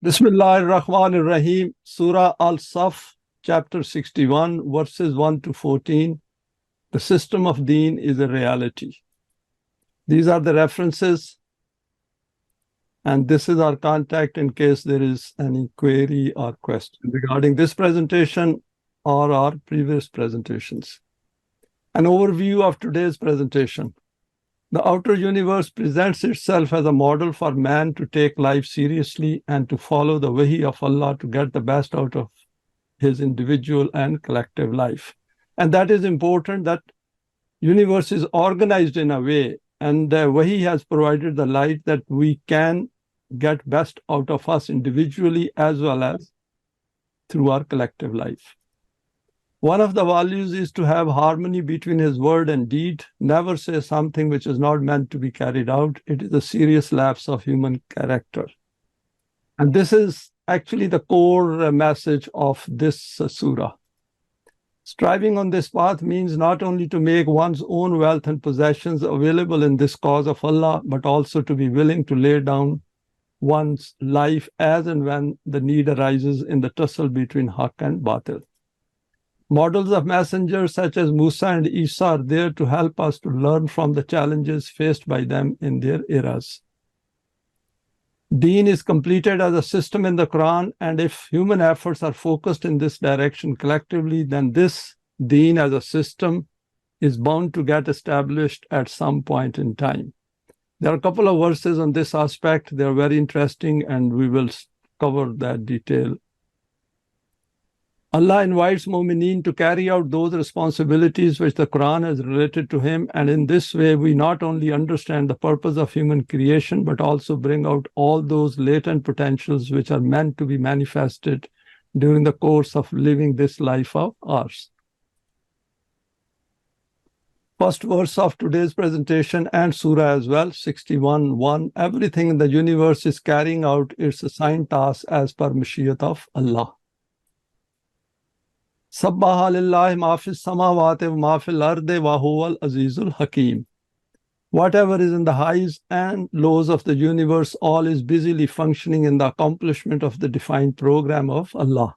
Bismillah ar-Rahman ar-Rahim, Surah Al-Saff, chapter 61, verses 1 to 14. The system of Deen is a reality. These are the references, and this is our contact in case there is any query or question regarding this presentation or our previous presentations. An overview of today's presentation. The outer universe presents itself as a model for man to take life seriously and to follow the Wahi of Allah to get the best out of his individual and collective life. And that is important, that universe is organized in a way, and Wahi has provided the light that we can get best out of us individually as well as through our collective life. One of the values is to have harmony between his word and deed. Never say something which is not meant to be carried out. It is a serious lapse of human character. And this is actually the core message of this surah. Striving on this path means not only to make one's own wealth and possessions available in this cause of Allah, but also to be willing to lay down one's life as and when the need arises in the tussle between Haqq and Batil. Models of messengers such as Musa and Eisa are there to help us to learn from the challenges faced by them in their eras. Deen is completed as a system in the Quran, and if human efforts are focused in this direction collectively, then this Deen as a system is bound to get established at some point in time. There are a couple of verses on this aspect. They are very interesting, and we will cover that detail. Allah invites Momineen to carry out those responsibilities which the Quran has related to him, and in this way we not only understand the purpose of human creation, but also bring out all those latent potentials which are meant to be manifested during the course of living this life of ours. First verse of today's presentation and surah as well, 61:1. Everything in the universe is carrying out its assigned task as per Mashiach of Allah. Sabbaha lillahi ma fis samawati wa ma fil ardi wa huwal azizul hakim. Whatever is in the highs and lows of the universe, all is busily functioning in the accomplishment of the defined program of Allah.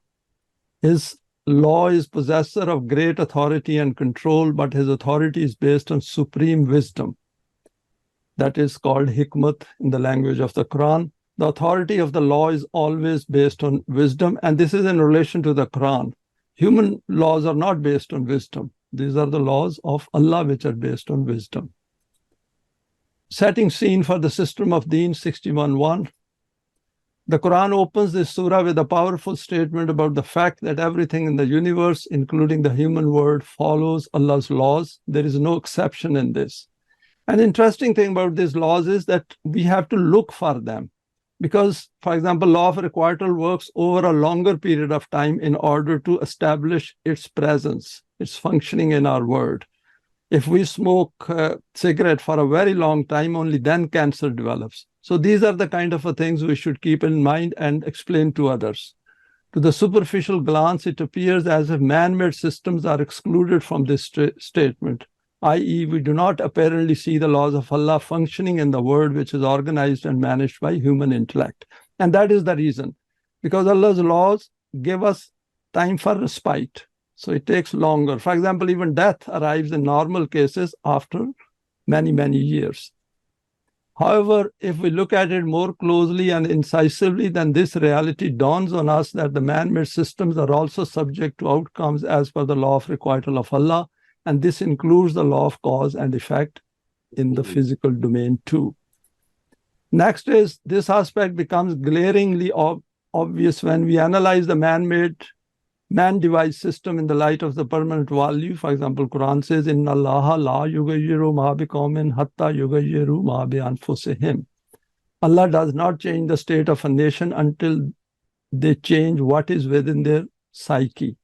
His law is possessor of great authority and control, but his authority is based on supreme wisdom. That is called hikmat in the language of the Quran. The authority of the law is always based on wisdom, and this is in relation to the Quran. Human laws are not based on wisdom. These are the laws of Allah which are based on wisdom. Setting scene for the system of Deen, 61:1. The Quran opens this surah with a powerful statement about the fact that everything in the universe, including the human world, follows Allah's laws. There is no exception in this. An interesting thing about these laws is that we have to look for them. Because, for example, law of requital works over a longer period of time in order to establish its presence, its functioning in our world. If we smoke cigarette for a very long time, only then cancer develops. So these are the kind of things we should keep in mind and explain to others. To the superficial glance, it appears as if man-made systems are excluded from this statement, i.e., we do not apparently see the laws of Allah functioning in the world which is organized and managed by human intellect. And that is the reason, because Allah's laws give us time for respite. So it takes longer. For example, even death arrives in normal cases after many, many years. However, if we look at it more closely and incisively, then this reality dawns on us that the man-made systems are also subject to outcomes as per the law of requital of Allah. And this includes the law of cause and effect in the physical domain too. Next is, this aspect becomes glaringly obvious when we analyze the man-devised system in the light of the permanent value. For example, Quran says, Inna Allaha la yughayyiru ma biqawmin hatta yughayyiru ma bi anfusihim. Allah does not change the state of a nation until they change what is within their psyche.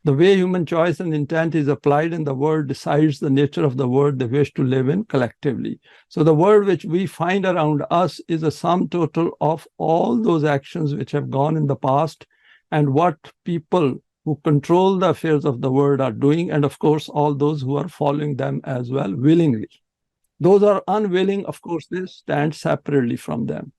The way human choice and intent is applied in the world decides the nature of the world they wish to live in collectively. So the world which we find around us is a sum total of all those actions which have gone in the past and what people who control the affairs of the world are doing, and of course all those who are following them as well willingly. Those are unwilling, of course, they stand separately from them.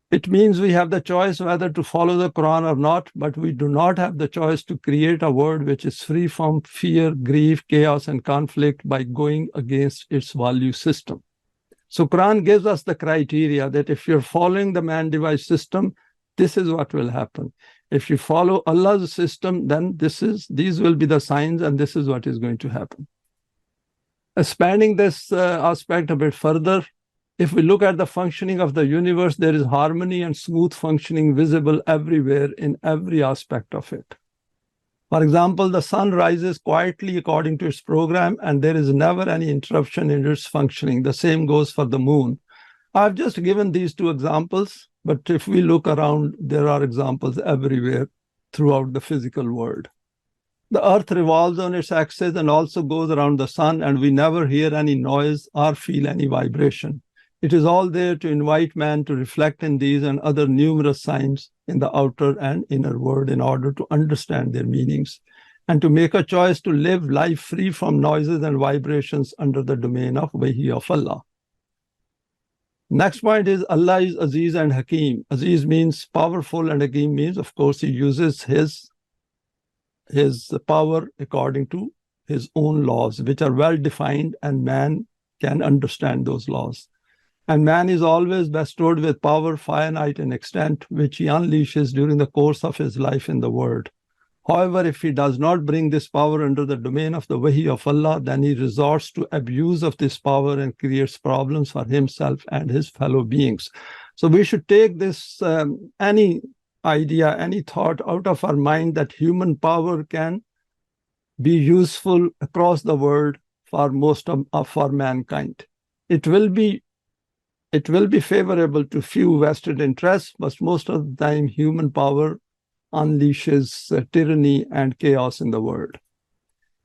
It means we have the choice whether to follow the Quran or not, but we do not have the choice to create a world which is free from fear, grief, chaos, and conflict by going against its value system. So Quran gives us the criteria that if you're following the man-device system, this is what will happen. If you follow Allah's system, then these will be the signs, and this is what is going to happen. Expanding this aspect a bit further, if we look at the functioning of the universe, there is harmony and smooth functioning visible everywhere in every aspect of it. For example, the sun rises quietly according to its program, and there is never any interruption in its functioning. The same goes for the moon. I've just given these two examples, but if we look around, there are examples everywhere throughout the physical world. The earth revolves on its axis and also goes around the sun, and we never hear any noise or feel any vibration. It is all there to invite man to reflect in these and other numerous signs in the outer and inner world in order to understand their meanings and to make a choice to live life free from noises and vibrations under the domain of Wahi of Allah. Next point is Allah is Aziz and Hakim. Aziz means powerful, and Hakim means, of course, he uses his power according to his own laws, which are well defined, and man can understand those laws. And man is always bestowed with power finite in extent, which he unleashes during the course of his life in the world. However, if he does not bring this power under the domain of the Wahi of Allah, then he resorts to abuse of this power and creates problems for himself and his fellow beings. So we should take this, any idea, any thought out of our mind that human power can be useful across the world for for mankind. It will be favorable to few vested interests, but most of the time human power unleashes tyranny and chaos in the world.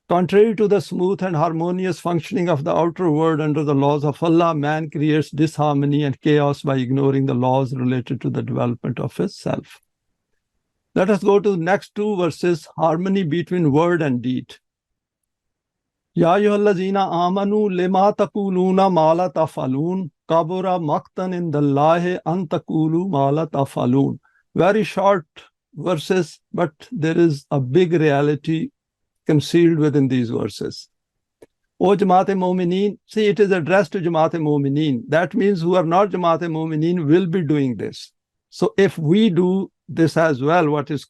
Contrary to the smooth and harmonious functioning of the outer world under the laws of Allah, man creates disharmony and chaos by ignoring the laws related to the development of his self. Let us go to the next two verses, harmony between word and deed. Ya ayyuhallazina amanu lima taquluna ma la taf'alun kabura maqtan indallahi an taqulu ma la taf'alun. Very short verses, but there is a big reality concealed within these verses. O Jamaat-e Momineen, see, it is addressed to Jamaat-e Momineen. That means who are not Jamaat-e Momineen will be doing this. So if we do this as well, what is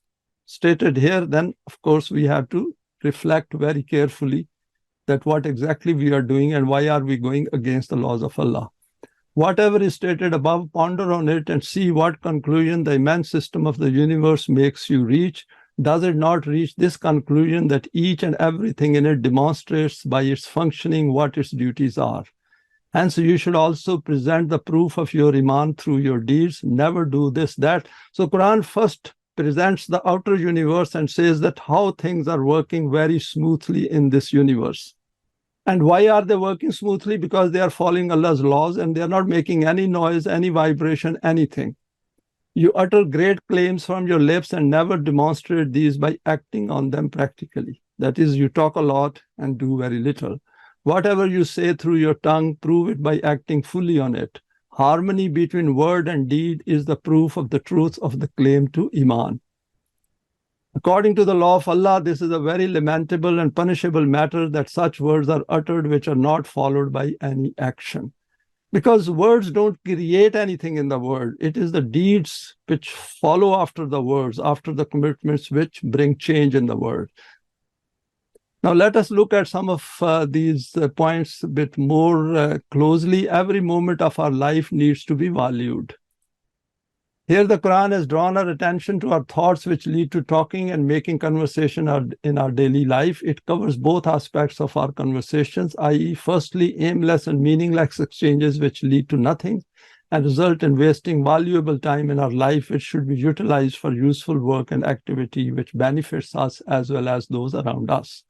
stated here, then of course we have to reflect very carefully that what exactly we are doing and why are we going against the laws of Allah. Whatever is stated above, ponder on it and see what conclusion the immense system of the universe makes you reach. Does it not reach this conclusion that each and everything in it demonstrates by its functioning what its duties are? Hence, you should also present the proof of your Eimaan through your deeds. Never do this, that. So Quran first presents the outer universe and says that how things are working very smoothly in this universe. And why are they working smoothly? Because they are following Allah's laws and they are not making any noise, any vibration, anything. You utter great claims from your lips and never demonstrate these by acting on them practically. That is, you talk a lot and do very little. Whatever you say through your tongue, prove it by acting fully on it. Harmony between word and deed is the proof of the truth of the claim to Eimaan. According to the law of Allah, this is a very lamentable and punishable matter that such words are uttered which are not followed by any action. Because words don't create anything in the world. It is the deeds which follow after the words, after the commitments which bring change in the world. Now let us look at some of these points a bit more closely. Every moment of our life needs to be valued. Here the Quran has drawn our attention to our thoughts which lead to talking and making conversation in our daily life. It covers both aspects of our conversations, i.e. firstly, aimless and meaningless exchanges which lead to nothing and result in wasting valuable time in our life, which should be utilized for useful work and activity which benefits us as well as those around us.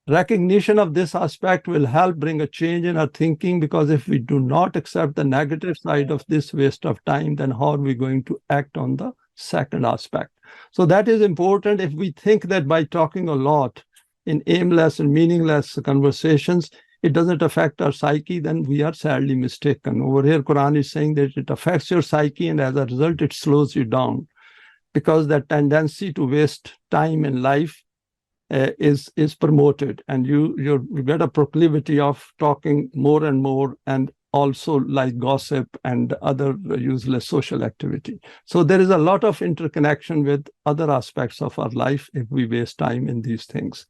Recognition of this aspect will help bring a change in our thinking, because if we do not accept the negative side of this waste of time, then how are we going to act on the second aspect? So that is important. If we think that by talking a lot in aimless and meaningless conversations, it doesn't affect our psyche, then we are sadly mistaken. Over here, Quran is saying that it affects your psyche, and as a result, it slows you down, because that tendency to waste time in life is promoted, and you get a proclivity of talking more and more, and also like gossip and other useless social activity. So there is a lot of interconnection with other aspects of our life if we waste time in these things.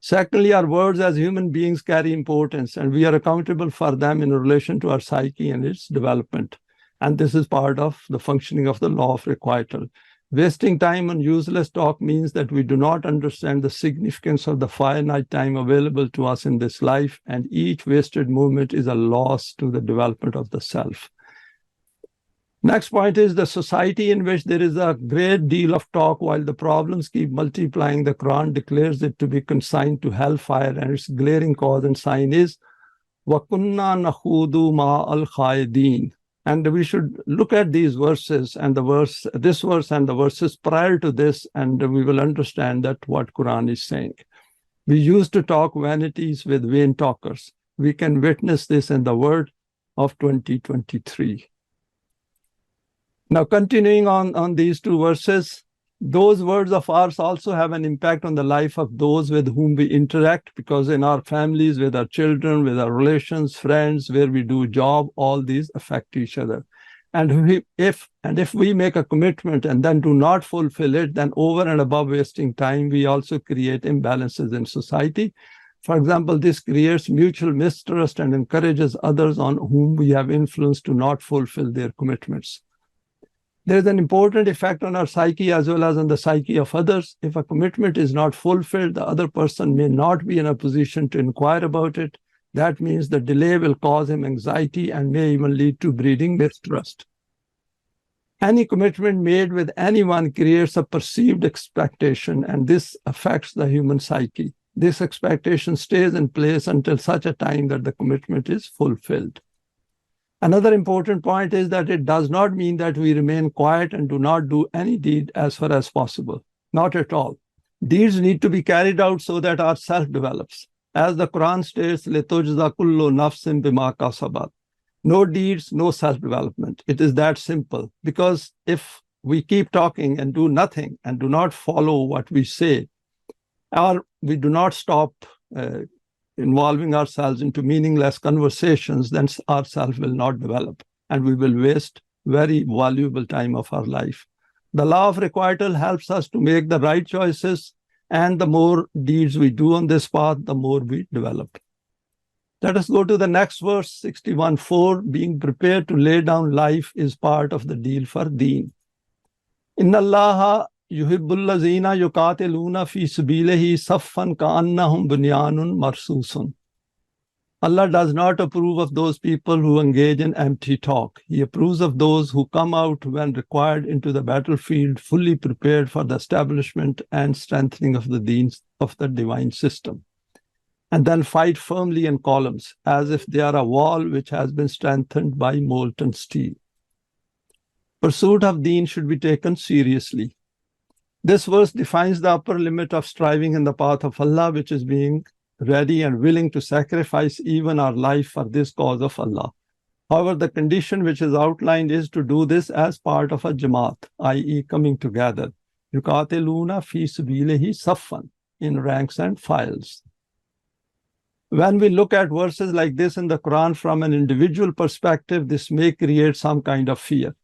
Secondly, our words as human beings carry importance, and we are accountable for them in relation to our psyche and its development. And this is part of the functioning of the law of requital. Wasting time on useless talk means that we do not understand the significance of the finite time available to us in this life, and each wasted moment is a loss to the development of the self. Next point is the society in which there is a great deal of talk while the problems keep multiplying. The Quran declares it to be consigned to hellfire, and its glaring cause and sign is وَكُنَّا نَخُوضُ مَعَ الْخَائِضِينَ. And we should look at these verses and this verse and the verses prior to this, and we will understand that what Quran is saying. We used to talk vanities with vain talkers. We can witness this in the word of 2023. Now, continuing on these two verses, those words of ours also have an impact on the life of those with whom we interact, because in our families, with our children, with our relations, friends, where we do job, all these affect each other. And if we make a commitment and then do not fulfill it, then over and above wasting time, we also create imbalances in society. For example, this creates mutual mistrust and encourages others on whom we have influence to not fulfill their commitments. There's an important effect on our psyche as well as on the psyche of others. If a commitment is not fulfilled, the other person may not be in a position to inquire about it. That means the delay will cause him anxiety and may even lead to breeding mistrust. Any commitment made with anyone creates a perceived expectation, and this affects the human psyche. This expectation stays in place until such a time that the commitment is fulfilled. Another important point is that it does not mean that we remain quiet and do not do any deed as far as possible. Not at all. Deeds need to be carried out so that our self develops. As the Quran states, لِتُجْزَى كُلُّ نَفْسٍ بِمَا كَسَبَتْ. No deeds, no self-development. It is that simple. Because if we keep talking and do nothing and do not follow what we say, or we do not stop involving ourselves into meaningless conversations, then ourselves will not develop, and we will waste very valuable time of our life. The law of requital helps us to make the right choices, and the more deeds we do on this path, the more we develop. Let us go to the next verse, 61:4. Being prepared to lay down life is part of the deal for deen. Inna Allaha yuhibbul lazina yuqatiluna fi sabilihi saffan ka'annahum bunyanun marsusun. Allah does not approve of those people who engage in empty talk. He approves of those who come out when required into the battlefield, fully prepared for the establishment and strengthening of the deens of the divine system, and then fight firmly in columns, as if they are a wall which has been strengthened by molten steel. Pursuit of deen should be taken seriously. This verse defines the upper limit of striving in the path of Allah, which is being ready and willing to sacrifice even our life for this cause of Allah. However, the condition which is outlined is to do this as part of a jamaat, i.e. coming together. Yuqatiluna fi sabilihi saffan, in ranks and files. When we look at verses like this in the Quran from an individual perspective, this may create some kind of fear.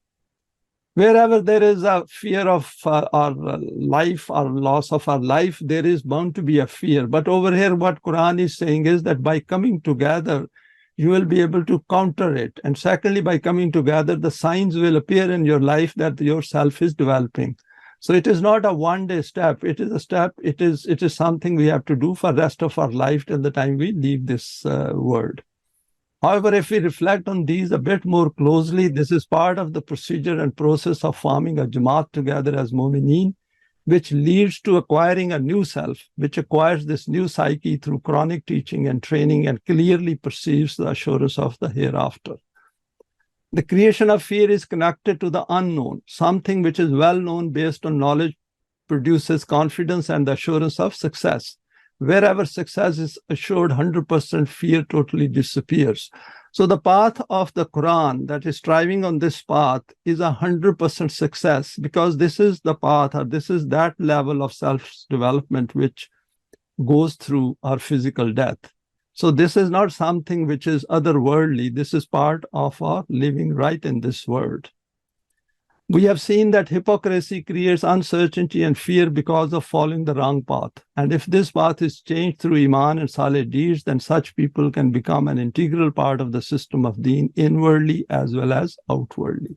Wherever there is a fear of our life, or loss of our life, there is bound to be a fear. But over here, what Quran is saying is that by coming together, you will be able to counter it. And secondly, by coming together, the signs will appear in your life that yourself is developing. So it is not a one-day step. It is a step. It is something we have to do for the rest of our life till the time we leave this world. However, if we reflect on these a bit more closely, this is part of the procedure and process of forming a jamaat together as Momineen, which leads to acquiring a new self, which acquires this new psyche through chronic teaching and training and clearly perceives the assurance of the hereafter. The creation of fear is connected to the unknown. Something which is well known based on knowledge produces confidence and the assurance of success. Wherever success is assured, 100% fear totally disappears. So the path of the Quran that is striving on this path is 100% success, because this is the path, or this is that level of self-development which goes through our physical death. So this is not something which is otherworldly. This is part of our living right in this world. We have seen that hypocrisy creates uncertainty and fear because of following the wrong path. And if this path is changed through Eimaan and Saleh deeds, then such people can become an integral part of the system of Deen, inwardly as well as outwardly.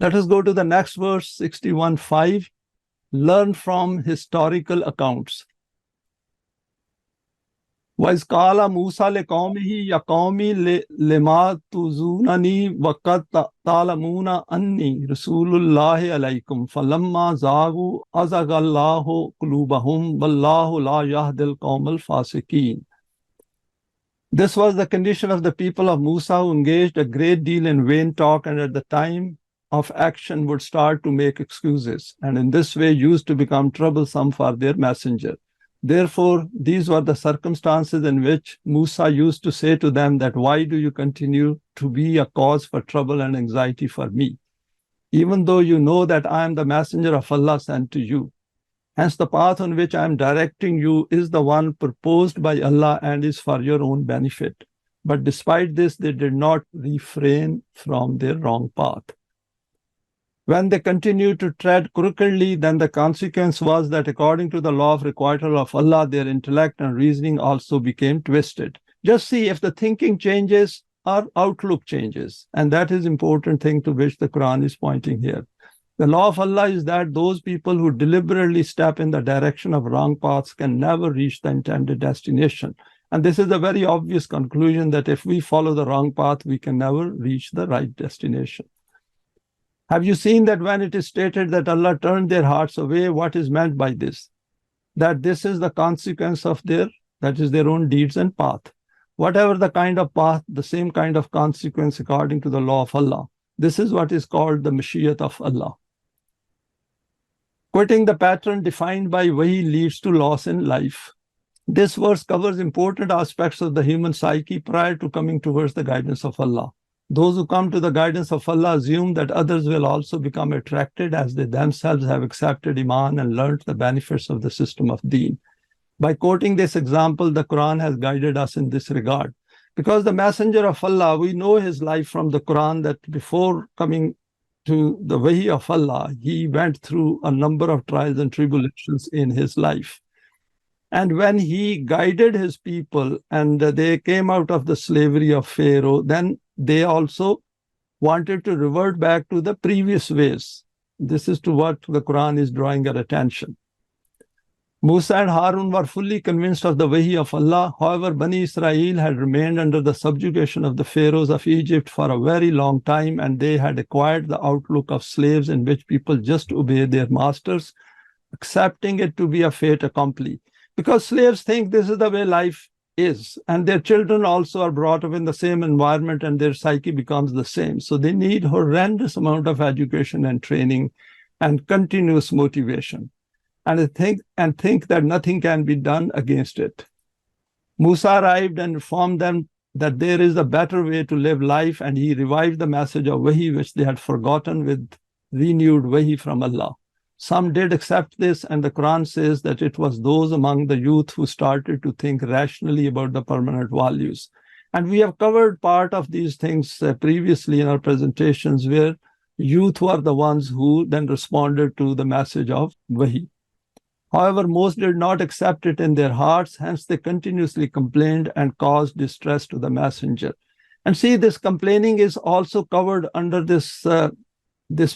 Let us go to the next verse, 61:5. Learn from historical accounts. وَإِذْ قَالَ مُوسَى لِقَوْمِهِ يَا قَوْمِ لِمَا تُؤْذُونَنِي وَقَدْ تَعْلَمُونَ أَنِّي رَسُولُ اللَّهِ عَلَيْكُمْ فَلَمَّا زَاغُوا أَزَغَ اللَّهُ قُلُوبَهُمْ وَاللَّهُ لَا يَهْدِي الْقَوْمَ الْفَاسِقِينَ. This was the condition of the people of Musa, who engaged a great deal in vain talk, and at the time of action would start to make excuses, and in this way used to become troublesome for their messenger. Therefore, these were the circumstances in which Musa used to say to them that, why do you continue to be a cause for trouble and anxiety for me, even though you know that I am the messenger of Allah sent to you? Hence, the path on which I am directing you is the one proposed by Allah and is for your own benefit. But despite this, they did not refrain from their wrong path. When they continued to tread crookedly, then the consequence was that according to the law of requital of Allah, their intellect and reasoning also became twisted. Just see, if the thinking changes, our outlook changes. And that is an important thing to which the Quran is pointing here. The law of Allah is that those people who deliberately step in the direction of wrong paths can never reach the intended destination. And this is a very obvious conclusion, that if we follow the wrong path, we can never reach the right destination. Have you seen that when it is stated that Allah turned their hearts away, what is meant by this? That this is the consequence of their own deeds and path. Whatever the kind of path, the same kind of consequence according to the law of Allah. This is what is called the Mashiach of Allah. Quitting the pattern defined by Wahi leads to loss in life. This verse covers important aspects of the human psyche prior to coming towards the guidance of Allah. Those who come to the guidance of Allah assume that others will also become attracted, as they themselves have accepted Eimaan and learnt the benefits of the system of Deen. By quoting this example, the Quran has guided us in this regard. Because the Messenger of Allah, we know his life from the Quran, that before coming to the Wahi of Allah, he went through a number of trials and tribulations in his life. And when he guided his people and they came out of the slavery of Pharaoh, then they also wanted to revert back to the previous ways. This is to what the Quran is drawing our attention. Musa and Harun were fully convinced of the Wahi of Allah. However, Bani Israel had remained under the subjugation of the pharaohs of Egypt for a very long time, and they had acquired the outlook of slaves in which people just obey their masters, accepting it to be a fait accompli. Because slaves think this is the way life is, and their children also are brought up in the same environment, and their psyche becomes the same. So they need horrendous amount of education and training and continuous motivation, and think that nothing can be done against it. Musa arrived and informed them that there is a better way to live life, and he revived the message of Wahi, which they had forgotten, with renewed Wahi from Allah. Some did accept this, and the Quran says that it was those among the youth who started to think rationally about the permanent values. And we have covered part of these things previously in our presentations, where youth were the ones who then responded to the message of Wahi. However, most did not accept it in their hearts, hence they continuously complained and caused distress to the messenger. And see, this complaining is also covered under this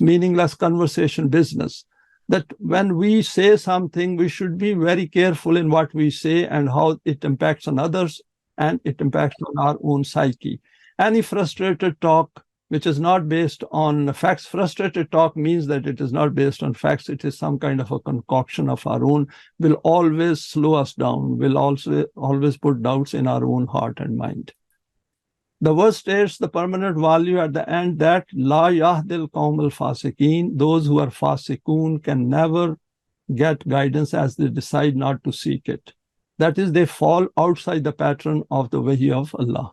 meaningless conversation business. That when we say something, we should be very careful in what we say and how it impacts on others, and it impacts on our own psyche. Any frustrated talk which is not based on facts, frustrated talk means that it is not based on facts, it is some kind of a concoction of our own, will always slow us down, will also always put doubts in our own heart and mind. The verse states the permanent value at the end, that La yahdil qawm al-fasiqeen, those who are fasiqun can never get guidance as they decide not to seek it. That is, they fall outside the pattern of the Wahi of Allah.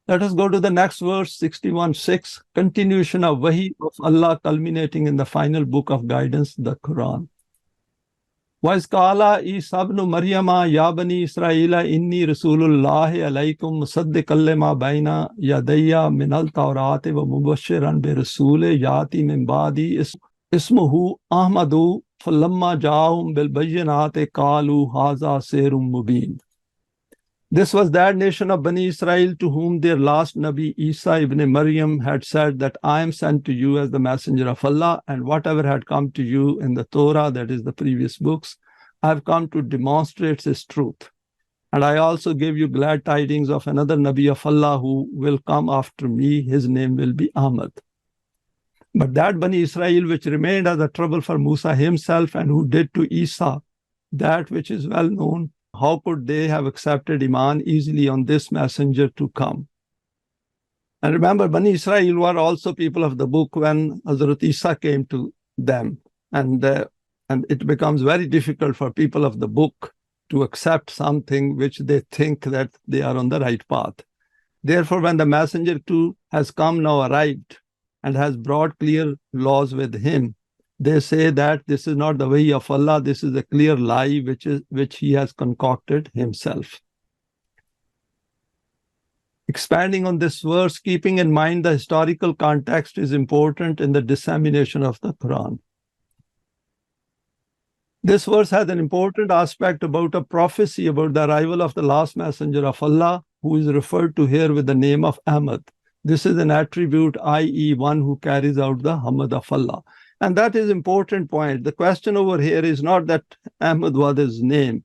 Let us go to the next verse, 61:6, continuation of Wahi of Allah culminating in the final book of guidance, the Quran. وَإِذْ قَالَ عِيسَى ابْنُ مَرْيَمَ يَا بَنِي إِسْرَائِيلَ إِنِّي رَسُولُ اللَّهِ عَلَيْكُمْ مُصَدِّقًا لِمَا بَيْنَ يَدَيَّ مِنَ التَّوْرَاةِ وَمُبَشِّرًا بِرَسُولٍ يَأْتِي مِن بَعْدِي اسْمُهُ أَحْمَدُ فَلَمَّا جَاءَهُم بِالْبَيِّنَاتِ قَالُوا هَٰذَا سِحْرٌ مُبِينٌ. This was that nation of Bani Israel to whom their last Nabi Isa ibn Maryam had said that I am sent to you as the messenger of Allah, and whatever had come to you in the Torah, that is the previous books, I have come to demonstrate its truth. And I also give you glad tidings of another Nabi of Allah who will come after me. His name will be Ahmad. But that Bani Israel which remained as a trouble for Musa himself and who did to Isa that which is well known, how could they have accepted Eimaan easily on this messenger to come? And remember, Bani Israel were also people of the book when Hazrat Isa came to them. And it becomes very difficult for people of the book to accept something which they think that they are on the right path. Therefore, when the messenger too has come now arrived and has brought clear laws with him, they say that this is not the way of Allah, this is a clear lie which he has concocted himself. Expanding on this verse, keeping in mind the historical context is important in the dissemination of the Quran. This verse has an important aspect about a prophecy about the arrival of the last messenger of Allah, who is referred to here with the name of Ahmad. This is an attribute, i.e. one who carries out the Hamd of Allah. And that is an important point. The question over here is not that Ahmad was his name.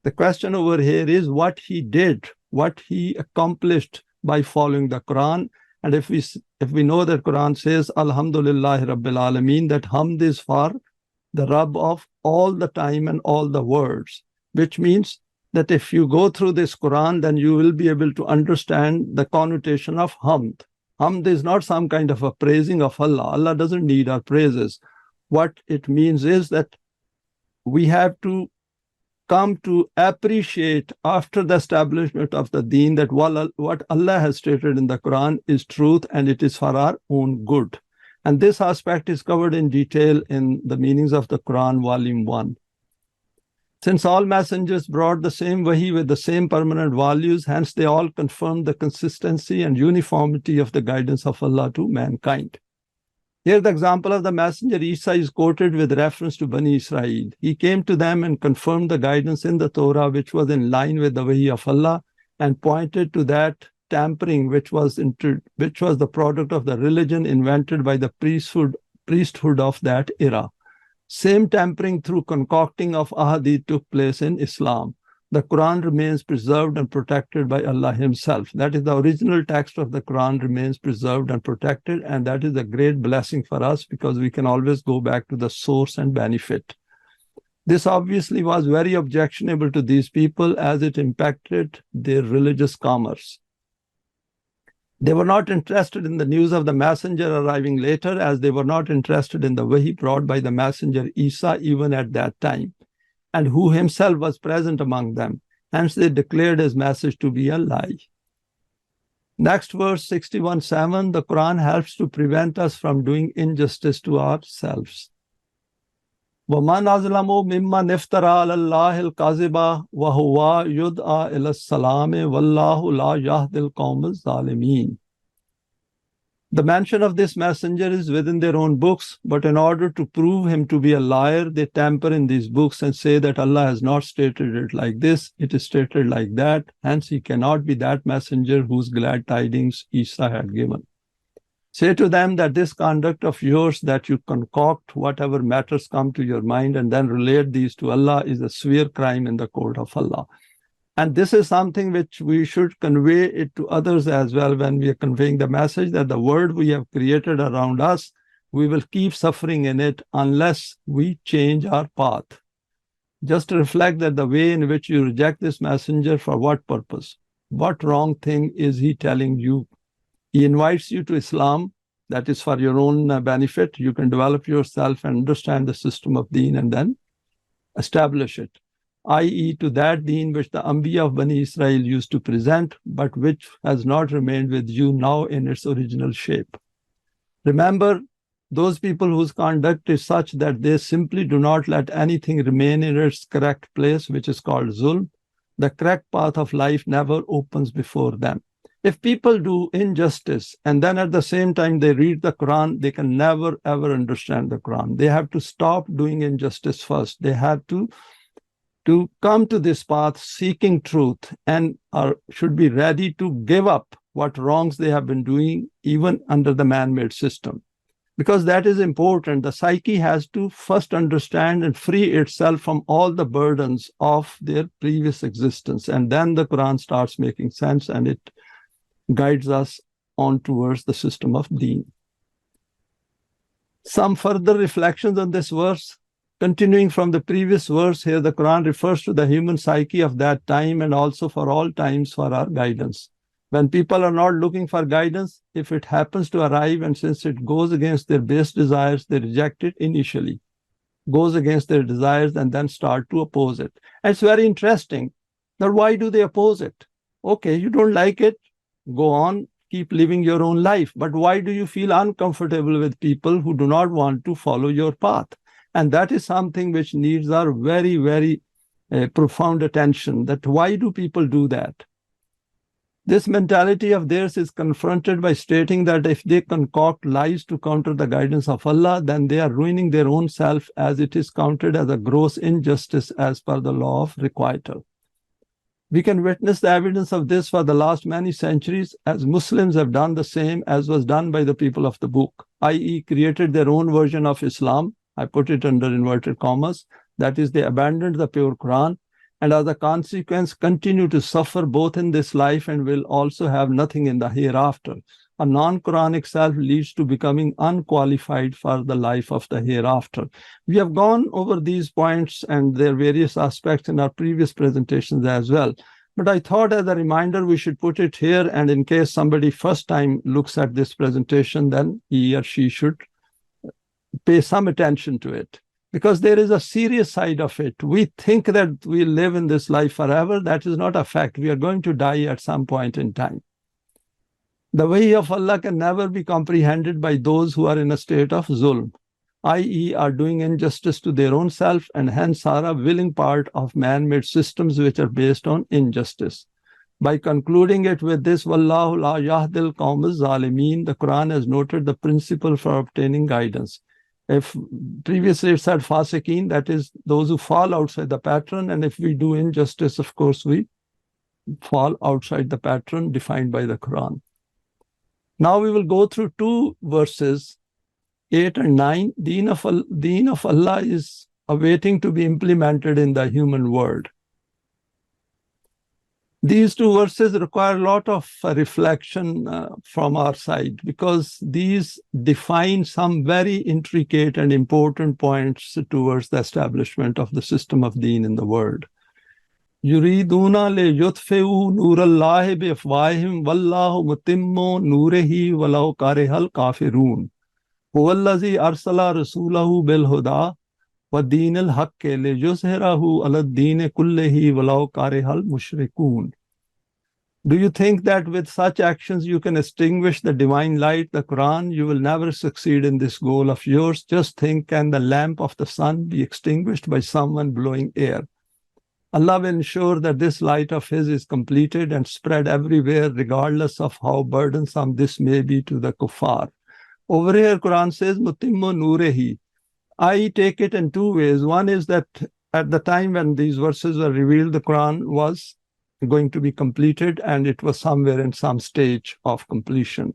The question over here is what he did, what he accomplished by following the Quran. And if we know that Quran says, Alhamdulillah Rabbil Alameen, that Hamd is for the Rabb of all the time and all the words, which means that if you go through this Quran, then you will be able to understand the connotation of Hamd. Hamd is not some kind of a praising of Allah. Allah doesn't need our praises. What it means is that we have to come to appreciate after the establishment of the Deen that what Allah has stated in the Quran is truth and it is for our own good. And this aspect is covered in detail in the meanings of the Quran, Volume 1. Since all messengers brought the same Wahi with the same permanent values, hence they all confirmed the consistency and uniformity of the guidance of Allah to mankind. Here the example of the messenger Isa is quoted with reference to Bani Israel. He came to them and confirmed the guidance in the Torah which was in line with the Wahi of Allah and pointed to that tampering which was the product of the religion invented by the priesthood of that era. Same tampering through concocting of ahadith took place in Islam. The Quran remains preserved and protected by Allah Himself. That is, the original text of the Quran remains preserved and protected, and that is a great blessing for us because we can always go back to the source and benefit. This obviously was very objectionable to these people as it impacted their religious commerce. They were not interested in the news of the messenger arriving later, as they were not interested in the Wahi brought by the messenger Isa even at that time, and who himself was present among them. Hence they declared his message to be a lie. Next verse, 61:7, the Quran helps to prevent us from doing injustice to ourselves. وَمَنْ أَظْلَمُ مِمَّنِ افْتَرَى عَلَى اللَّهِ الْكَذِبَ وَهُوَ يُدْعَى إِلَى السَّلَامِ وَاللَّهُ لَا يَهْدِي الْقَوْمَ الظَّالِمِينَ. The mention of this messenger is within their own books, but in order to prove him to be a liar, they tamper in these books and say that Allah has not stated it like this, it is stated like that, hence he cannot be that messenger whose glad tidings Isa had given. Say to them that this conduct of yours, that you concoct whatever matters come to your mind and then relate these to Allah, is a severe crime in the court of Allah. And this is something which we should convey it to others as well when we are conveying the message that the world we have created around us, we will keep suffering in it unless we change our path. Just reflect that the way in which you reject this messenger, for what purpose? What wrong thing is he telling you? He invites you to Islam, that is for your own benefit. You can develop yourself and understand the system of Deen and then establish it. i.e. to that deen which the Anbiya of Bani Israel used to present, but which has not remained with you now in its original shape. Remember, those people whose conduct is such that they simply do not let anything remain in its correct place, which is called zulm, the correct path of life never opens before them. If people do injustice and then at the same time they read the Quran, they can never ever understand the Quran. They have to stop doing injustice first. They have to come to this path seeking truth and should be ready to give up what wrongs they have been doing, even under the man-made system. Because that is important. The psyche has to first understand and free itself from all the burdens of their previous existence. And then the Quran starts making sense and it guides us on towards the system of Deen. Some further reflections on this verse. Continuing from the previous verse, here the Quran refers to the human psyche of that time and also for all times for our guidance. When people are not looking for guidance, if it happens to arrive and since it goes against their base desires, they reject it initially, goes against their desires and then start to oppose it. And it's very interesting. Now, why do they oppose it? Okay, you don't like it, go on, keep living your own life. But why do you feel uncomfortable with people who do not want to follow your path? And that is something which needs our very, very profound attention, that why do people do that? This mentality of theirs is confronted by stating that if they concoct lies to counter the guidance of Allah, then they are ruining their own self, as it is counted as a gross injustice as per the law of requital. We can witness the evidence of this for the last many centuries, as Muslims have done the same as was done by the people of the book, i.e. created their own version of Islam. I put it under inverted commas. That is, they abandoned the pure Quran, and as a consequence continue to suffer both in this life and will also have nothing in the hereafter. A non-Quranic self leads to becoming unqualified for the life of the hereafter. We have gone over these points and their various aspects in our previous presentations as well. But I thought as a reminder, we should put it here, and in case somebody first time looks at this presentation, then he or she should pay some attention to it. Because there is a serious side of it. We think that we live in this life forever. That is not a fact. We are going to die at some point in time. The Wahi of Allah can never be comprehended by those who are in a state of zulm, i.e. are doing injustice to their own self and hence are a willing part of man-made systems which are based on injustice. By concluding it with this, Wallahu la yahdil qawmaz zalimeen, the Quran has noted the principle for obtaining guidance. If previously it said fasiqeen, that is those who fall outside the pattern, and if we do injustice, of course, we fall outside the pattern defined by the Quran. Now we will go through two verses, 8 and 9. Deen of Allah is awaiting to be implemented in the human world. These two verses require a lot of reflection from our side, because these define some very intricate and important points towards the establishment of the system of Deen in the world. Yuriduna le yutfi'u nurallahi bi afwahihim wallahu mutimmu nurihi walau karihal kafirun. Huwallazi arsala rasulahu bil huda wa deenil haqqi li yuzhirahu ala ad-deen kullihi walau karihal mushrikun. Do you think that with such actions you can extinguish the divine light, the Quran? You will never succeed in this goal of yours. Just think, can the lamp of the sun be extinguished by someone blowing air? Allah will ensure that this light of His is completed and spread everywhere, regardless of how burdensome this may be to the kuffar. Over here, Quran says, Mutimmu nurehi. I take it in two ways. One is that at the time when these verses were revealed, the Quran was going to be completed and it was somewhere in some stage of completion.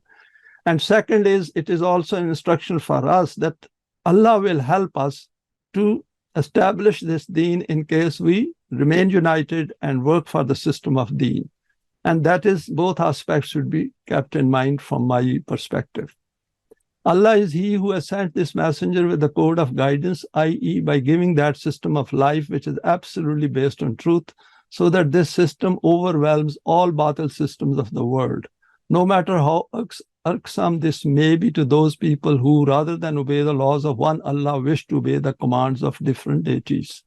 And second is, it is also an instruction for us that Allah will help us to establish this Deen in case we remain united and work for the system of Deen. And that is, both aspects should be kept in mind from my perspective. Allah is He who has sent this messenger with the code of guidance, i.e. by giving that system of life which is absolutely based on truth, so that this system overwhelms all batil systems of the world, no matter how irksome this may be to those people who, rather than obey the laws of one Allah, wish to obey the commands of different deities.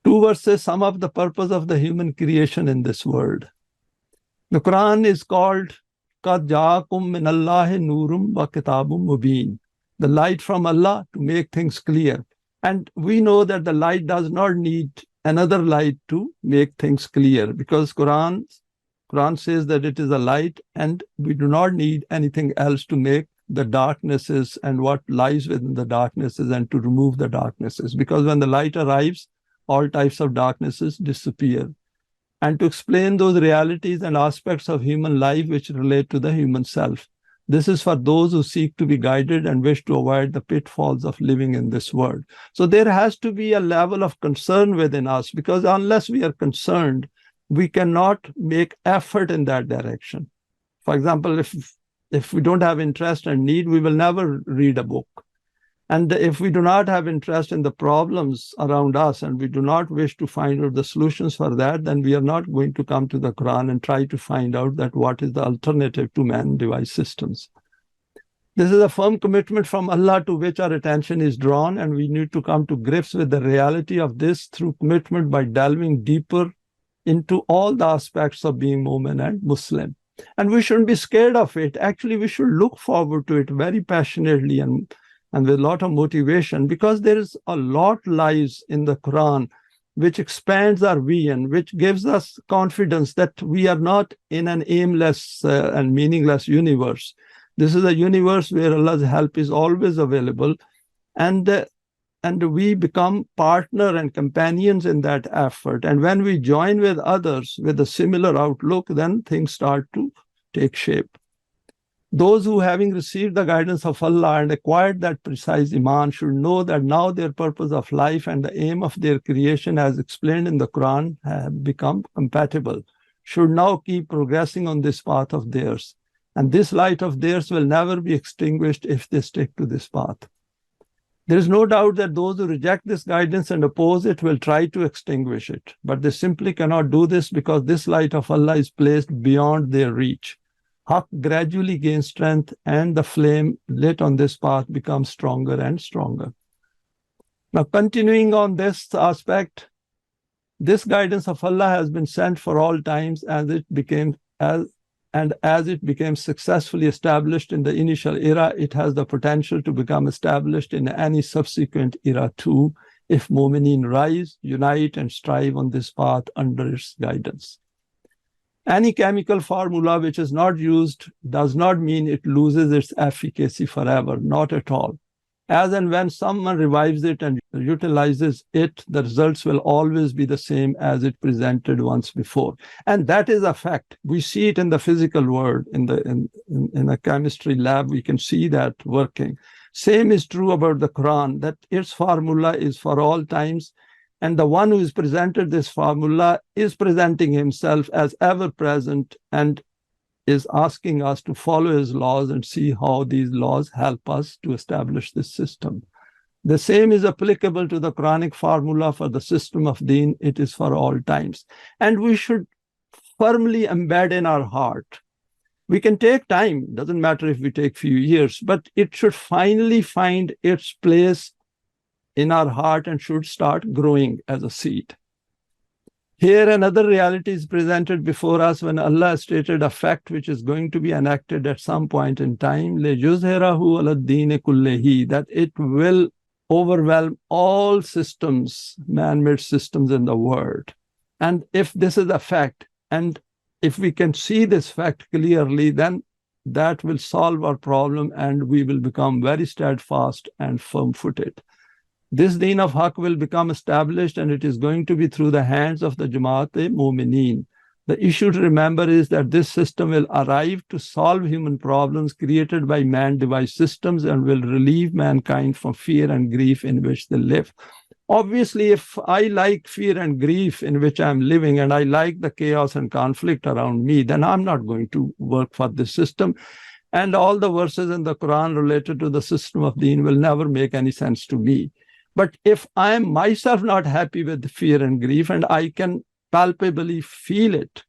Two verses sum up the purpose of the human creation in this world. The Quran is called قَدْ جَاءَكُم مِّنَ اللَّهِ نُورٌ وَكِتَابٌ مُبِينٌ, the light from Allah to make things clear. And we know that the light does not need another light to make things clear, because Quran says that it is a light, and we do not need anything else to make the darknesses and what lies within the darknesses and to remove the darknesses, because when the light arrives, all types of darknesses disappear. And to explain those realities and aspects of human life which relate to the human self. This is for those who seek to be guided and wish to avoid the pitfalls of living in this world. So there has to be a level of concern within us, because unless we are concerned, we cannot make effort in that direction. For example, if we don't have interest and need, we will never read a book. And if we do not have interest in the problems around us and we do not wish to find out the solutions for that, then we are not going to come to the Quran and try to find out that what is the alternative to man-device systems. This is a firm commitment from Allah to which our attention is drawn, and we need to come to grips with the reality of this through commitment by delving deeper into all the aspects of being Mu'min and Muslim. And we shouldn't be scared of it. Actually, we should look forward to it very passionately and with a lot of motivation, because there is a lot lies in the Quran which expands our vision, which gives us confidence that we are not in an aimless and meaningless universe. This is a universe where Allah's help is always available, and we become partner and companions in that effort. And when we join with others with a similar outlook, then things start to take shape. Those who, having received the guidance of Allah and acquired that precise Eimaan, should know that now their purpose of life and the aim of their creation, as explained in the Quran, have become compatible, should now keep progressing on this path of theirs. And this light of theirs will never be extinguished if they stick to this path. There is no doubt that those who reject this guidance and oppose it will try to extinguish it, but they simply cannot do this because this light of Allah is placed beyond their reach. Haqq gradually gains strength, and the flame lit on this path becomes stronger and stronger. Now, continuing on this aspect, this guidance of Allah has been sent for all times as it became successfully established in the initial era, it has the potential to become established in any subsequent era too, if Momineen rise, unite, and strive on this path under its guidance. Any chemical formula which is not used does not mean it loses its efficacy forever, not at all. As and when someone revives it and utilizes it, the results will always be the same as it presented once before. And that is a fact. We see it in the physical world, in a chemistry lab, we can see that working. Same is true about the Quran, that its formula is for all times. And the one who is presented this formula is presenting himself as ever present and is asking us to follow his laws and see how these laws help us to establish this system. The same is applicable to the Quranic formula for the system of Deen. It is for all times. And we should firmly embed in our heart. We can take time, doesn't matter if we take few years, but it should finally find its place in our heart and should start growing as a seed. Here another reality is presented before us when Allah stated a fact which is going to be enacted at some point in time, لِيُظْهِرَهُ عَلَى الدِّينِ كُلِّهِ, that it will overwhelm all systems, man-made systems in the world. And if this is a fact, and if we can see this fact clearly, then that will solve our problem and we will become very steadfast and firm-footed. This Deen of Haqq will become established, and it is going to be through the hands of the Momineen. The issue to remember is that this system will arrive to solve human problems created by man-devised systems and will relieve mankind from fear and grief in which they live. Obviously, if I like fear and grief in which I'm living and I like the chaos and conflict around me, then I'm not going to work for this system. And all the verses in the Quran related to the system of Deen will never make any sense to me. But if I am myself not happy with the fear and grief, and I can palpably feel it,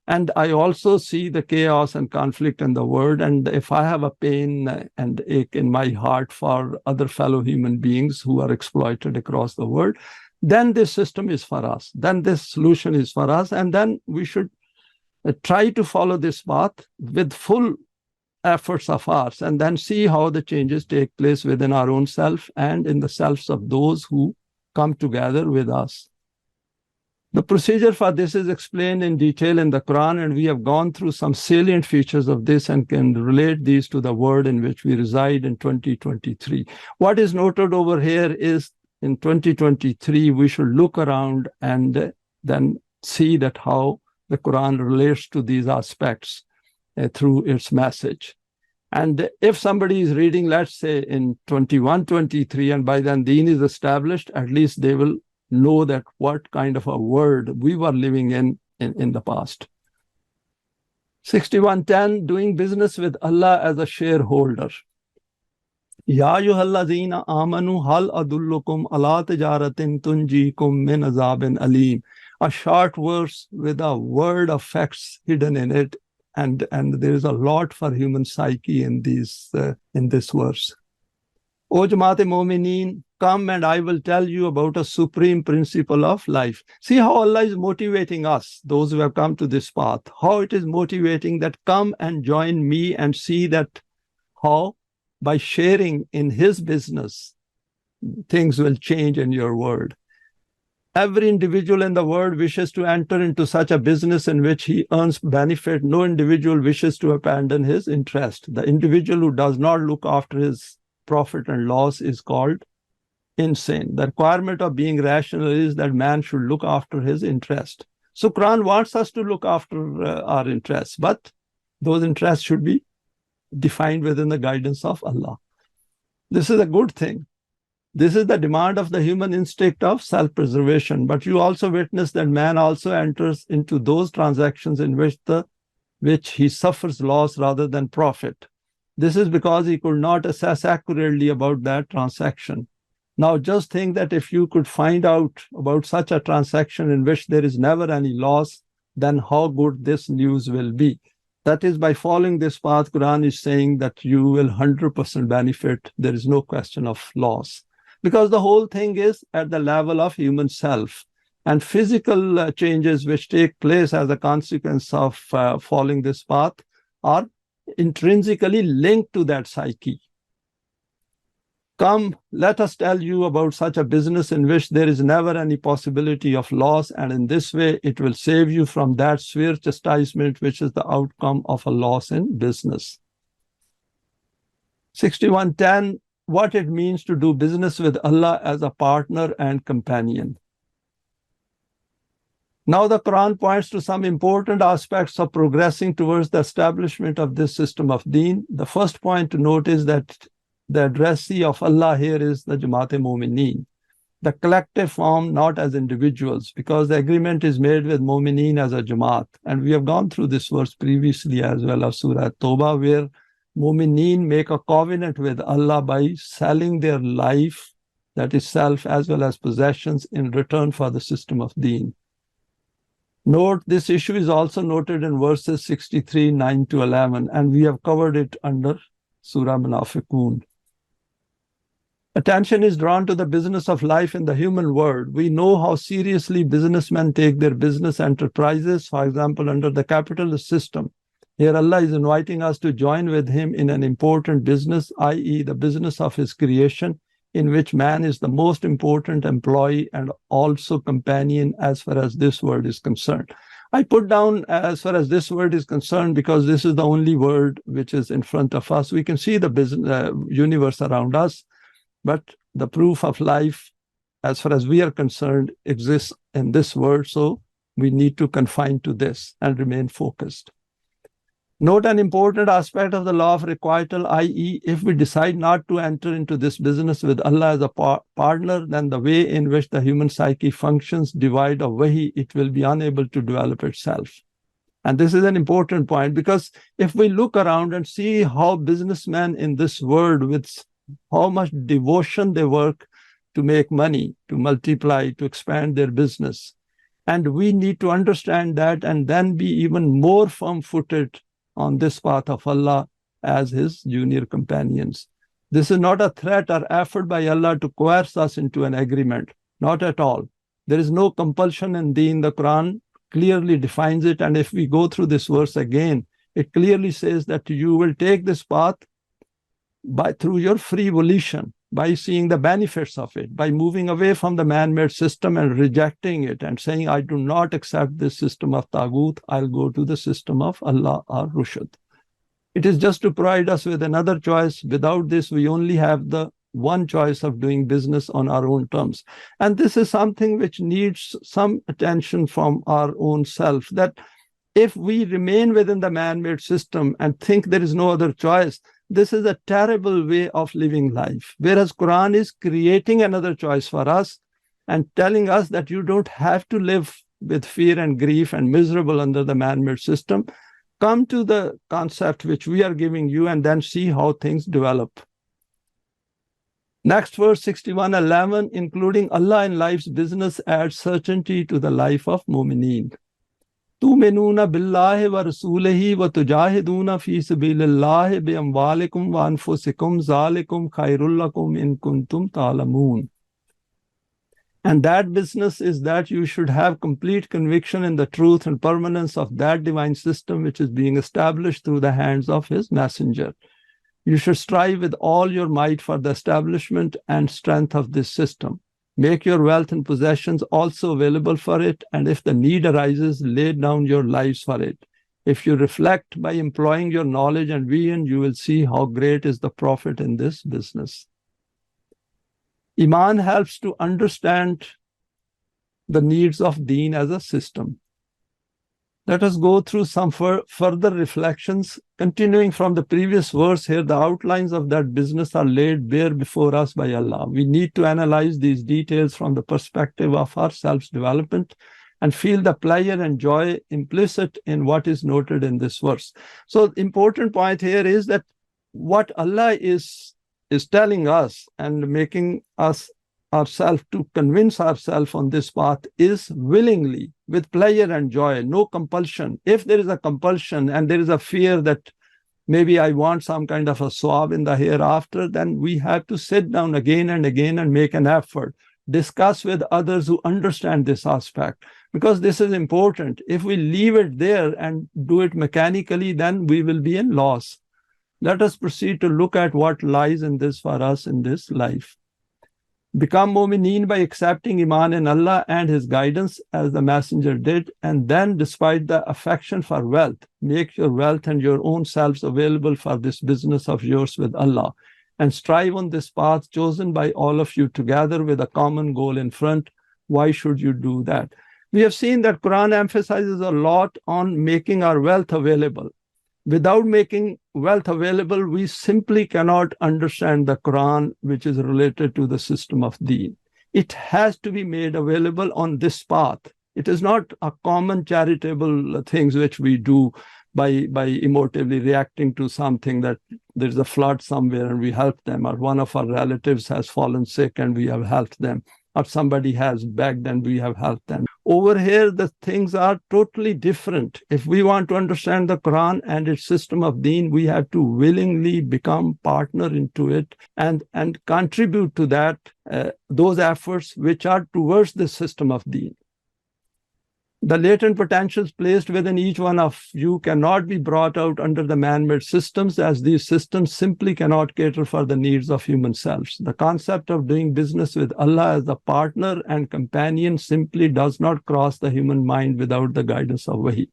and I also see the chaos and conflict in the world, and if I have a pain and ache in my heart for other fellow human beings who are exploited across the world, then this system is for us. Then this solution is for us. And then we should try to follow this path with full efforts of ours, and then see how the changes take place within our own self and in the selves of those who come together with us. The procedure for this is explained in detail in the Quran, and we have gone through some salient features of this and can relate these to the world in which we reside in 2023. What is noted over here is in 2023, we should look around and then see that how the Quran relates to these aspects through its message. And if somebody is reading, let's say in 21-23, and by then Deen is established, at least they will know that what kind of a world we were living in the past. 61:10, doing business with Allah as a shareholder. Ya ayyuhallazina amanu hal adullukum ala tijaratin tunjikum min azabin alim. A short verse with a word of facts hidden in it, and there is a lot for human psyche in this verse. O Jamaat Momineen, come and I will tell you about a supreme principle of life. See how Allah is motivating us, those who have come to this path, how it is motivating that come and join me and see that how by sharing in His business, things will change in your world. Every individual in the world wishes to enter into such a business in which he earns benefit. No individual wishes to abandon his interest. The individual who does not look after his profit and loss is called insane. The requirement of being rational is that man should look after his interest. So Quran wants us to look after our interests, but those interests should be defined within the guidance of Allah. This is a good thing. This is the demand of the human instinct of self-preservation. But you also witness that man also enters into those transactions in which he suffers loss rather than profit. This is because he could not assess accurately about that transaction. Now just think that if you could find out about such a transaction in which there is never any loss, then how good this news will be. That is, by following this path, Quran is saying that you will 100% benefit. There is no question of loss. Because the whole thing is at the level of human self. And physical changes which take place as a consequence of following this path are intrinsically linked to that psyche. Come, let us tell you about such a business in which there is never any possibility of loss, and in this way it will save you from that severe chastisement which is the outcome of a loss in business. 61:10, what it means to do business with Allah as a partner and companion. Now the Quran points to some important aspects of progressing towards the establishment of this system of Deen. The first point to note is that the addressee of Allah here is the Jamaat Momineen, the collective form, not as individuals, because the agreement is made with Momineen as a Jamaat. And we have gone through this verse previously as well of Surah Tawbah, where Momineen make a covenant with Allah by selling their life, that is self, as well as possessions in return for the system of Deen. Note, this issue is also noted in verses 63, 9 to 11, and we have covered it under Surah Munafiqun. Attention is drawn to the business of life in the human world. We know how seriously businessmen take their business enterprises, for example, under the capitalist system. Here Allah is inviting us to join with Him in an important business, i.e. the business of His creation, in which man is the most important employee and also companion as far as this word is concerned. I put down as far as this word is concerned because this is the only word which is in front of us. We can see the business, universe around us, but the proof of life, as far as we are concerned, exists in this word. So we need to confine to this and remain focused. Note an important aspect of the law of requital, i.e. if we decide not to enter into this business with Allah as a partner, then the way in which the human psyche functions divide of Wahi, it will be unable to develop itself. And this is an important point, because if we look around and see how businessmen in this world, with how much devotion they work to make money, to multiply, to expand their business, and we need to understand that and then be even more firm-footed on this path of Allah as His junior companions. This is not a threat or effort by Allah to coerce us into an agreement. Not at all. There is no compulsion in Deen. The Quran clearly defines it. And if we go through this verse again, it clearly says that you will take this path through your free volition, by seeing the benefits of it, by moving away from the man-made system and rejecting it and saying, I do not accept this system of Taghut, I'll go to the system of Allah or Rushd. It is just to provide us with another choice. Without this, we only have the one choice of doing business on our own terms. And this is something which needs some attention from our own self, that if we remain within the man-made system and think there is no other choice, this is a terrible way of living life. Whereas Quran is creating another choice for us and telling us that you don't have to live with fear and grief and miserable under the man-made system. Come to the concept which we are giving you and then see how things develop. Next verse 61:11, including Allah in life's business adds certainty to the life of Momineen. تُؤْمِنُونَ بِاللَّهِ وَرَسُولِهِ وَتُجَاهِدُونَ فِي سَبِيلِ اللَّهِ بِأَمْوَالِكُمْ وَأَنفُسِكُمْ ذَلِكُمْ خَيْرٌ لَكُمْ إِن كُنتُمْ تَعْلَمُونَ. And that business is that you should have complete conviction in the truth and permanence of that divine system which is being established through the hands of his messenger. You should strive with all your might for the establishment and strength of this system. Make your wealth and possessions also available for it, and if the need arises, lay down your lives for it. If you reflect by employing your knowledge and vision, you will see how great is the profit in this business. Eimaan helps to understand the needs of Deen as a system. Let us go through some further reflections. Continuing from the previous verse here, the outlines of that business are laid bare before us by Allah. We need to analyze these details from the perspective of our self-development and feel the pleasure and joy implicit in what is noted in this verse. So the important point here is that what Allah is telling us and making us ourselves to convince ourselves on this path is willingly, with pleasure and joy, no compulsion. If there is a compulsion and there is a fear that maybe I want some kind of a swab in the hereafter, then we have to sit down again and again and make an effort. Discuss with others who understand this aspect, because this is important. If we leave it there and do it mechanically, then we will be in loss. Let us proceed to look at what lies in this for us in this life. Become Momineen by accepting Eimaan in Allah and his guidance as the messenger did, and then despite the affection for wealth, make your wealth and your own selves available for this business of yours with Allah, and strive on this path chosen by all of you together with a common goal in front. Why should you do that? We have seen that Quran emphasizes a lot on making our wealth available. Without making wealth available, we simply cannot understand the Quran, which is related to the system of Deen. It has to be made available on this path. It is not a common charitable things which we do by emotively reacting to something, that there's a flood somewhere and we help them, or one of our relatives has fallen sick and we have helped them, or somebody has begged and we have helped them. Over here, the things are totally different. If we want to understand the Quran and its system of Deen, we have to willingly become partner into it and contribute to that, those efforts which are towards the system of Deen. The latent potentials placed within each one of you cannot be brought out under the man-made systems, as these systems simply cannot cater for the needs of human selves. The concept of doing business with Allah as a partner and companion simply does not cross the human mind without the guidance of Wahi.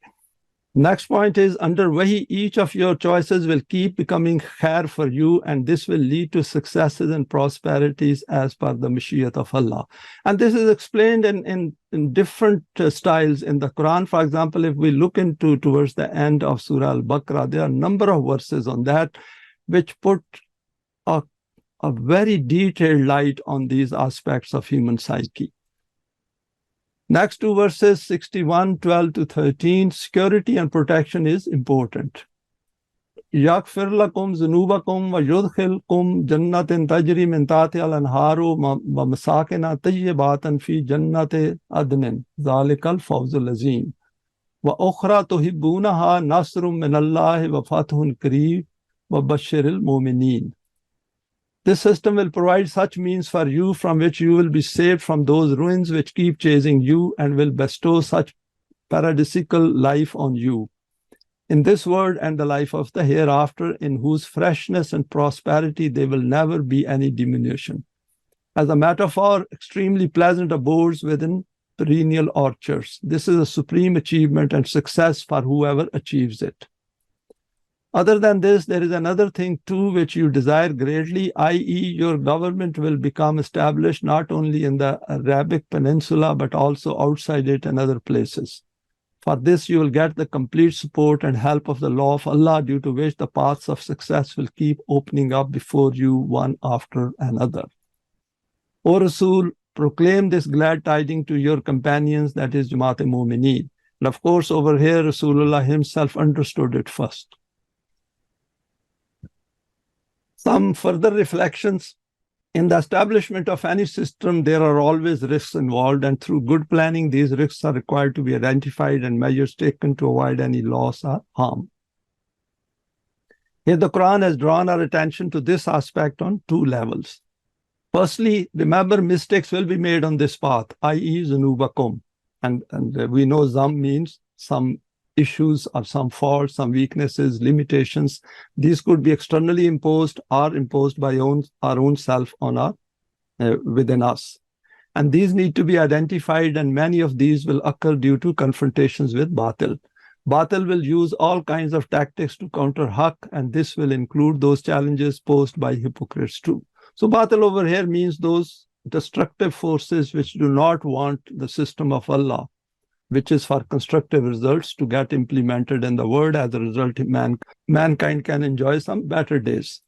Next point is, under Wahi, each of your choices will keep becoming khair for you, and this will lead to successes and prosperities as per the Mashiach of Allah. And this is explained in different styles in the Quran. For example, if we look towards the end of Surah Al-Baqarah, there are a number of verses on that which put a very detailed light on these aspects of human psyche. Next two verses, 61:12-13, security and protection is important. يَغْفِرْ لَكُمْ ذُنُوبَكُمْ وَيُدْخِلْكُمْ جَنَّةٍ تَجْرِي مِنْ تَحْتِهَا الْأَنْهَارُ وَمَسَاكِنَ طَيِّبَاتٍ فِي جَنَّةِ عَدْنٍ ذَلِكَ الْفَوْزُ الْعَظِيمُ وَأُخْرَى تُحِبُّونَهَا نَصْرٌ مِنَ اللَّهِ وَفَتْحٌ قَرِيبٌ وَبَشِّرِ الْمُؤْمِنِينَ. This system will provide such means for you from which you will be saved from those ruins which keep chasing you, and will bestow such paradisical life on you in this world and the life of the hereafter, in whose freshness and prosperity there will never be any diminution. As a metaphor, extremely pleasant abodes within perennial orchards. This is a supreme achievement and success for whoever achieves it. Other than this, there is another thing too which you desire greatly, i.e., your government will become established not only in the Arabic Peninsula, but also outside it and other places. For this, you will get the complete support and help of the law of Allah, due to which the paths of success will keep opening up before you one after another. O Rasool, proclaim this glad tiding to your companions, that is Jamaat Momineen. And of course, over here, Rasulullah himself understood it first. Some further reflections. In the establishment of any system, there are always risks involved, and through good planning, these risks are required to be identified and measures taken to avoid any loss or harm. Here, the Quran has drawn our attention to this aspect on two levels. Firstly, remember, mistakes will be made on this path, i.e. zunubakum. And we know zam means some issues or some faults, some weaknesses, limitations. These could be externally imposed or imposed by our own self on within us. And these need to be identified, and many of these will occur due to confrontations with Batil. Batil will use all kinds of tactics to counter Haqq, and this will include those challenges posed by hypocrites too. So Batil over here means those destructive forces which do not want the system of Allah, which is for constructive results, to get implemented in the world. As a result, mankind can enjoy some better days.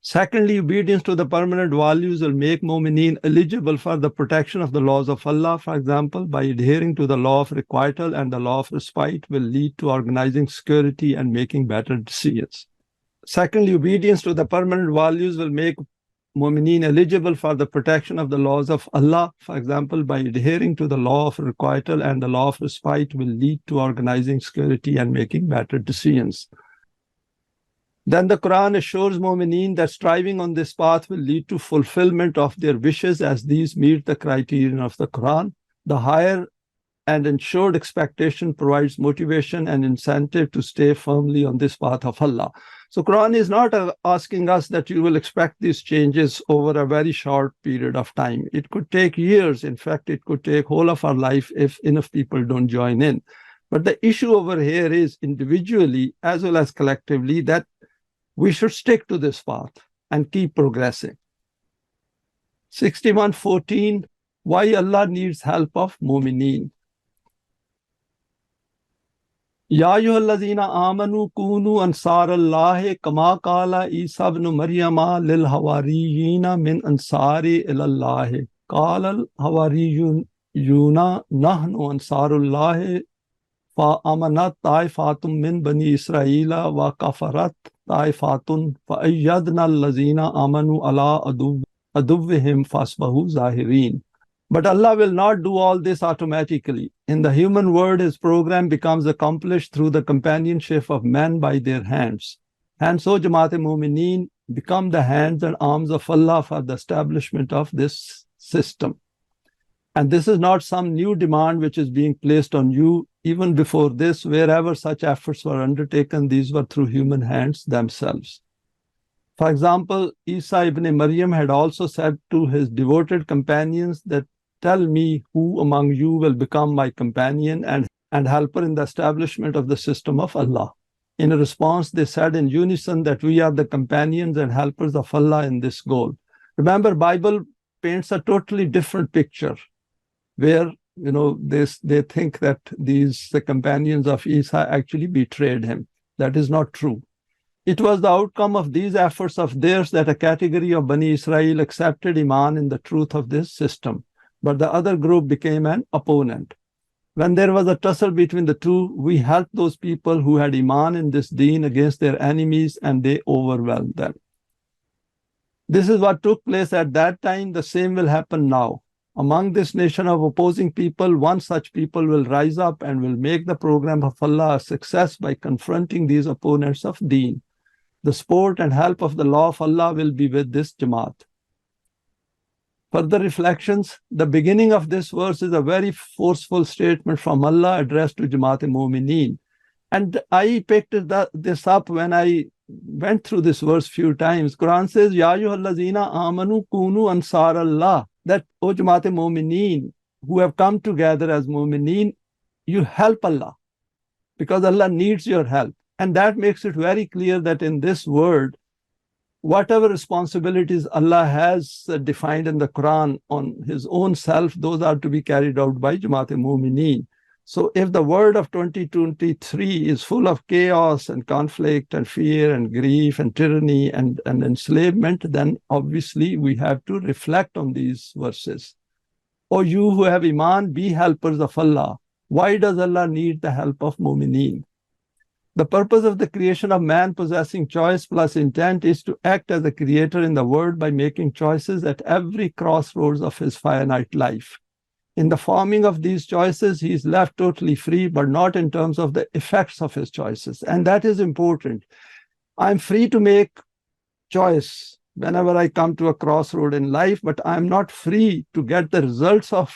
Secondly, obedience to the permanent values will make Momineen eligible for the protection of the laws of Allah. For example, by adhering to the law of requital and the law of respite will lead to organizing security and making better decisions. Secondly, obedience to the permanent values will make Momineen eligible for the protection of the laws of Allah. For example, by adhering to the law of requital and the law of respite will lead to organizing security and making better decisions. Then the Quran assures Momineen that striving on this path will lead to fulfillment of their wishes, as these meet the criterion of the Quran. The higher and ensured expectation provides motivation and incentive to stay firmly on this path of Allah. So Quran is not asking us that you will expect these changes over a very short period of time. It could take years. In fact, it could take whole of our life if enough people don't join in. But the issue over here is individually as well as collectively that we should stick to this path and keep progressing. 61:14, why Allah needs help of Momineen. Ya ayyuhallazina amanu kunu ansarallahi kama qala Isa ibn Maryama lil hawariyina min ansari ilallahi. Qala al hawariyuna nahnu ansarullahi fa amanat taifatum min bani Israila wa kafarat taifatun fa ayyadna allazina amanu ala aduvvihim fasbahu zahirin. But Allah will not do all this automatically. In the human world, His program becomes accomplished through the companionship of men by their hands. And so Jamaat Momineen become the hands and arms of Allah for the establishment of this system. And this is not some new demand which is being placed on you. Even before this, wherever such efforts were undertaken, these were through human hands themselves. For example, Isa ibn Maryam had also said to his devoted companions that, tell me who among you will become my companion and helper in the establishment of the system of Allah. In response, they said in unison that we are the companions and helpers of Allah in this goal. Remember, Bible paints a totally different picture where, they think that the companions of Isa actually betrayed him. That is not true. It was the outcome of these efforts of theirs that a category of Bani Israel accepted Eimaan in the truth of this system, but the other group became an opponent. When there was a tussle between the two, we helped those people who had Eimaan in this deen against their enemies, and they overwhelmed them. This is what took place at that time. The same will happen now. Among this nation of opposing people, one such people will rise up and will make the program of Allah a success by confronting these opponents of deen. The support and help of the law of Allah will be with this Jamaat. Further reflections, the beginning of this verse is a very forceful statement from Allah addressed to Jamaat Momineen. And I picked this up when I went through this verse few times. Quran says, Ya ayyuhallazina amanu kunu ansar Allah. That, O Jamaat Momineen, who have come together as Momineen, you help Allah because Allah needs your help. And that makes it very clear that in this word, whatever responsibilities Allah has defined in the Quran on His own self, those are to be carried out by Jamaat Momineen. So if the word of 2023 is full of chaos and conflict and fear and grief and tyranny and enslavement, then obviously we have to reflect on these verses. O you who have Eimaan, be helpers of Allah. Why does Allah need the help of Momineen? The purpose of the creation of man possessing choice plus intent is to act as a creator in the world by making choices at every crossroads of his finite life. In the forming of these choices, he is left totally free, but not in terms of the effects of his choices. And that is important. I'm free to make choice whenever I come to a crossroad in life, but I'm not free to get the results of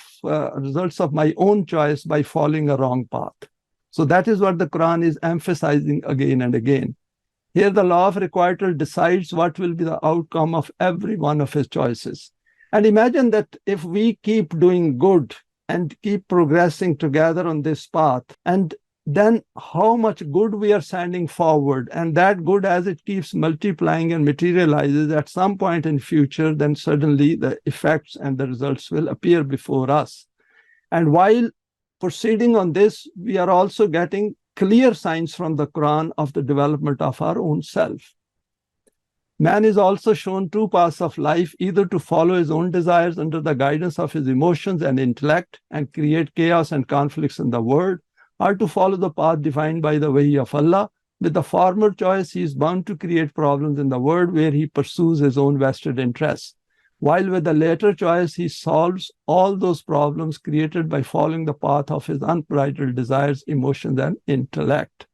my own choice by following a wrong path. So that is what the Quran is emphasizing again and again. Here the law of requital decides what will be the outcome of every one of his choices. And imagine that if we keep doing good and keep progressing together on this path, and then how much good we are sending forward, and that good, as it keeps multiplying and materializes at some point in future, then suddenly the effects and the results will appear before us. And while proceeding on this, we are also getting clear signs from the Quran of the development of our own self. Man is also shown two paths of life, either to follow his own desires under the guidance of his emotions and intellect and create chaos and conflicts in the world, or to follow the path defined by the Wahi of Allah. With the former choice, he is bound to create problems in the world where he pursues his own vested interests, while with the later choice, he solves all those problems created by following the path of his unbridled desires, emotions, and intellect.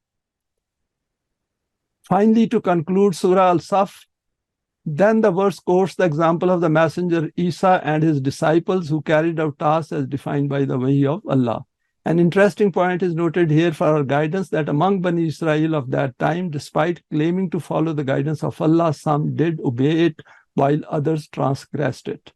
Finally, to conclude Surah Al-Saff, then the verse quotes the example of the messenger Eisa and his disciples who carried out tasks as defined by the Wahi of Allah. An interesting point is noted here for our guidance that among Bani Israel of that time, despite claiming to follow the guidance of Allah, some did obey it while others transgressed it.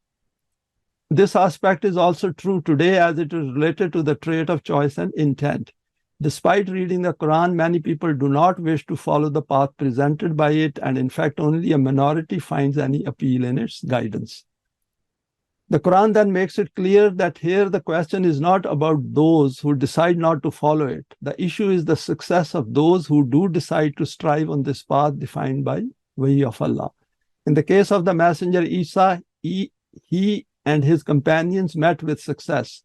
This aspect is also true today as it is related to the trait of choice and intent. Despite reading the Quran, many people do not wish to follow the path presented by it, and in fact, only a minority finds any appeal in its guidance. The Quran then makes it clear that here the question is not about those who decide not to follow it. The issue is the success of those who do decide to strive on this path defined by Wahi of Allah. In the case of the messenger Eisa, he and his companions met with success.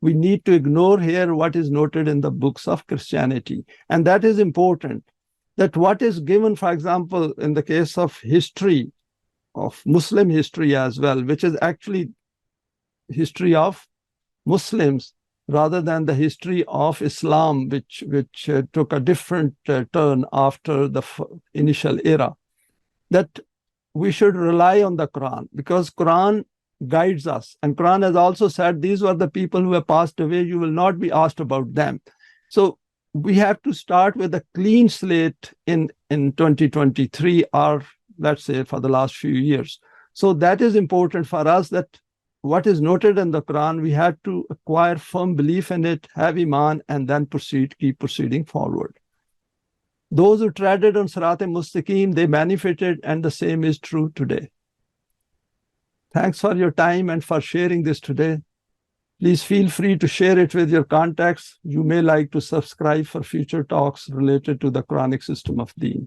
We need to ignore here what is noted in the books of Christianity. And that is important, that what is given, for example, in the case of history, of Muslim history as well, which is actually history of Muslims rather than the history of Islam, which took a different turn after the initial era, that we should rely on the Quran because Quran guides us. And Quran has also said, these were the people who have passed away, you will not be asked about them. So we have to start with a clean slate in 2023, or let's say for the last few years. So that is important for us, that what is noted in the Quran, we have to acquire firm belief in it, have Eimaan, and then keep proceeding forward. Those who treaded on Sirat al-Mustaqim, they benefited, and the same is true today. Thanks for your time and for sharing this today. Please feel free to share it with your contacts. You may like to subscribe for future talks related to the Quranic system of Deen.